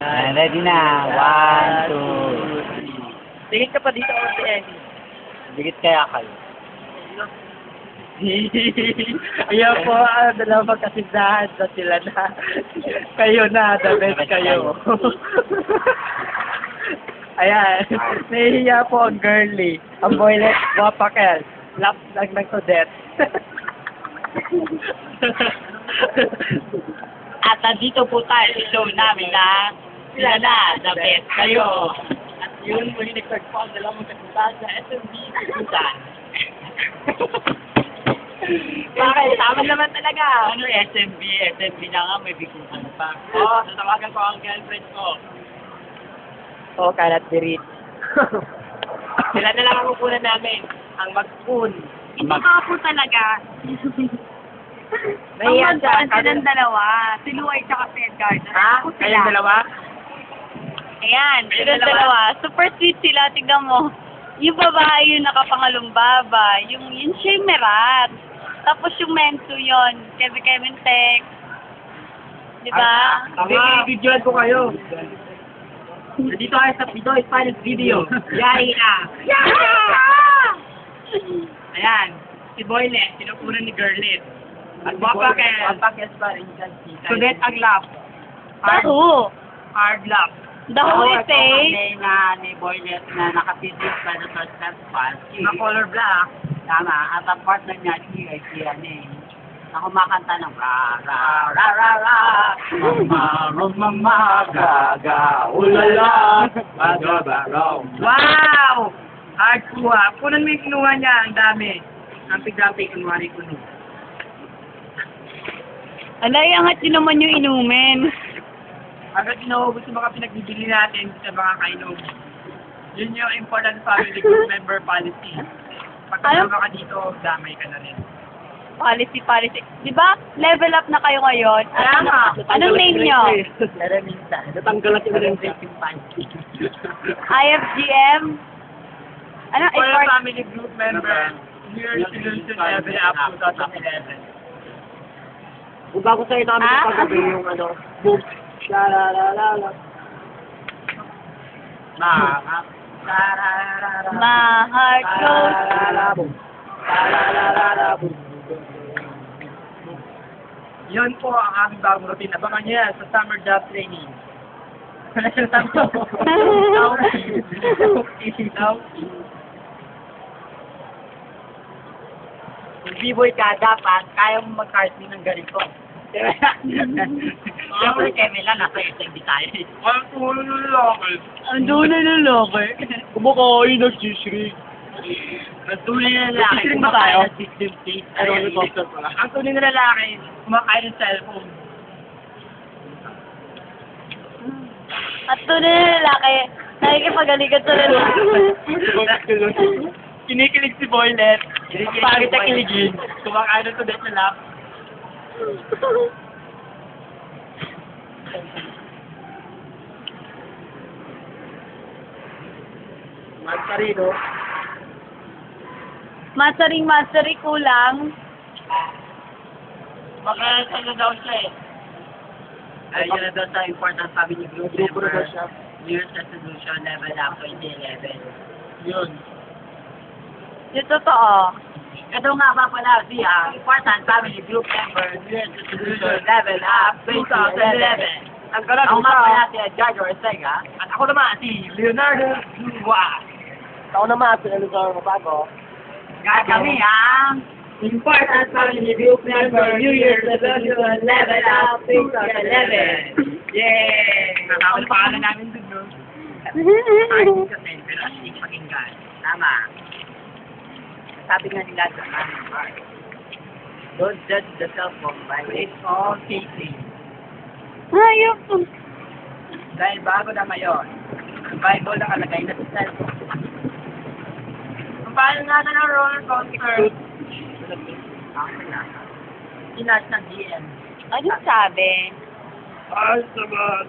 Ready na. 1, 2. Tingin ka pa dito o si Emmy. Dikit kaya kayo. Ayan po, dalawang magkasindahan na sila na. Kayo na, the best kayo. Ayan, nahihiya po ang girly. Ang boylet, wapakel. Lap lang to death. At nandito po tayo sa show namin na sila na, the best kayo. At yun, muli nag-start po ang dalawang magkasindahan sa SMB Kutan. Bakit? Tama naman talaga. Ano SMB? SMB na nga, may bikutan pa. Oo, tatawagan ko ang girlfriend ko. Oh, cannot be read. Sila na lang ang kukunan namin. Ang mag-spoon. Hindi ka po talaga. Nahiyan Ang siya. magkaan silang dalawa. Si Luay tsaka si Edgardo. Ha? Ako sila. Kayong dalawa? Ayan, Kayong silang dalawa? dalawa. Super sweet sila. Tignan mo. Yung babae yung nakapangalong baba. Yung siya yung merat. Tapos yung mensu yun. Kevin Tex. Diba? Videoan ko kayo. Nandito tayo sa Pinoy Spanish Video. Yari ka! Ayan, si Boylet, sinukunan ni Girlet. At Wapakel, Wapakel pa rin dyan. Sudet Aglap. Daho. Hard lap. Daho ite. Na ni Boylet na nakapitis pa na sa Stamp Na color black. Tama, at ang partner niya, si Anne, na kumakanta ng ra ra ra ra ra mama gaga ulala magabaraw. Wow! Hard kuha. Punan mo yung kinuha niya. Ang dami. Ang pigdampi kinuha ni Kuno. Alay, angat yun naman yung inumin. Hanggang inuubos yung mga pinagbibili natin sa mga kainom. Yun yung important family group member policy. Pag kasama ka dito, damay ka na rin. Policy. Di ba? Level up na kayo ngayon. Anong name nyo? Naraminta. Natanggal natin na rin sa yung panty. IFGM? Ano? For Effort? family group member, New Year's resolution level up 2011. Kung bago sa'yo namin paggabi yung boom. La-la-la-la-la. My heart goes. Yun po ang aming bagong routine. Abangan niyo yan sa summer job training. Kung b-boy ka, dapat kaya mo mag-cartling ng ganito. Siyempre, Kemela, nasa SMB tayo. Ang tulo ng lalaki. Ang dulo ng lover. Kumakain ng sisri. Ang tunay na lalaki, Sisring ba tayo? kumakain ng system face. Ang tunay na lalaki, kumakain ng cellphone. At dulo ng lalaki, nakikipagaligan sa lalaki. Kinikilig si Boylet. Pangit na kiligin. Kumakain ng tudet na lap. Mansarino. Matsari kulang. Baka na daw siya eh. Ay, yun na daw sa important family group Grupo na daw member. siya. New Year's resolution level up 2011. Yun. Yung totoo. Ito nga ba pala siya, important family group member, New Year's resolution level up 2011. Ang galang Ako nga pala si Edgardo Ortega. At ako naman si Leonardo Lua. Ako naman si Elizar Mabago. Kami ang important family group member, New Year's resolution level up 2011. Yay! Nakakawal pa ka na namin dun, no? Ay, kasi, pero at least pakinggan. Tama. Sabi nga nila sa aming part. Don't judge the cellphone by its own casing. Ayok. Dahil bago na ngayon, ang Bible nakalagay na sa cellphone. Ang paano nga na ng roller coaster? Ako na. Sinas ng DM. Anong sabi? Ay, naman.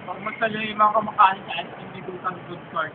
Pag magsalyo yung mga kumakain sa ice cream, hindi ko good course.